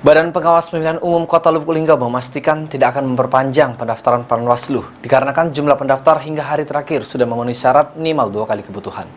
Badan Pengawas Pemilihan Umum Kota Lubuk Linggau memastikan tidak akan memperpanjang pendaftaran Panwaslu dikarenakan jumlah pendaftar hingga hari terakhir sudah memenuhi syarat minimal 2 kali kebutuhan.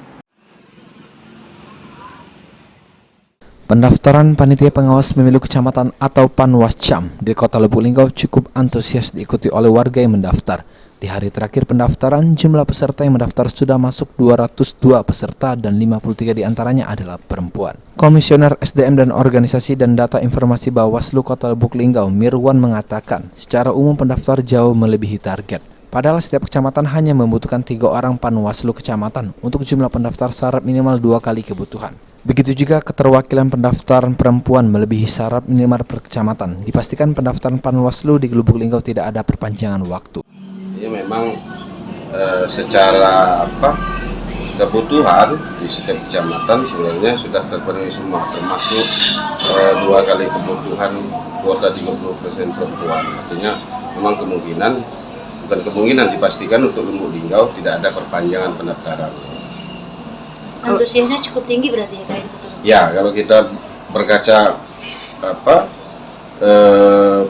Pendaftaran Panitia Pengawas Pemilu Kecamatan atau Panwascam di Kota Lubuk Linggau cukup antusias diikuti oleh warga yang mendaftar. Di hari terakhir pendaftaran, jumlah peserta yang mendaftar sudah masuk 202 peserta dan 53 diantaranya adalah perempuan. Komisioner SDM dan Organisasi dan Data Informasi Bawaslu Kota Lubuk Linggau, Mirwan, mengatakan secara umum pendaftar jauh melebihi target. Padahal setiap kecamatan hanya membutuhkan 3 orang Panwaslu kecamatan untuk jumlah pendaftar syarat minimal 2 kali kebutuhan. Begitu juga keterwakilan pendaftaran perempuan melebihi syarat minimal per kecamatan. Dipastikan pendaftaran Panwaslu di Lubuk Linggau tidak ada perpanjangan waktu. Ini memang secara kebutuhan di setiap kecamatan sebenarnya sudah terpenuhi semua, termasuk 2 kali kebutuhan kuota 30% perempuan. Artinya memang bukan kemungkinan dipastikan untuk Lubuk Linggau tidak ada perpanjangan pendaftaran. Antusiasnya cukup tinggi berarti ya Kak? Ya, kalau kita berkaca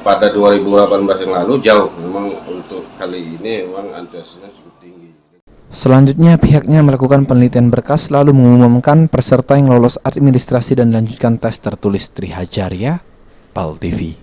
pada 2018 yang lalu jauh, memang untuk kali ini memang antusiasnya cukup tinggi. Selanjutnya pihaknya melakukan penelitian berkas lalu mengumumkan peserta yang lolos administrasi dan lanjutkan tes tertulis Trihajaria, PAL TV.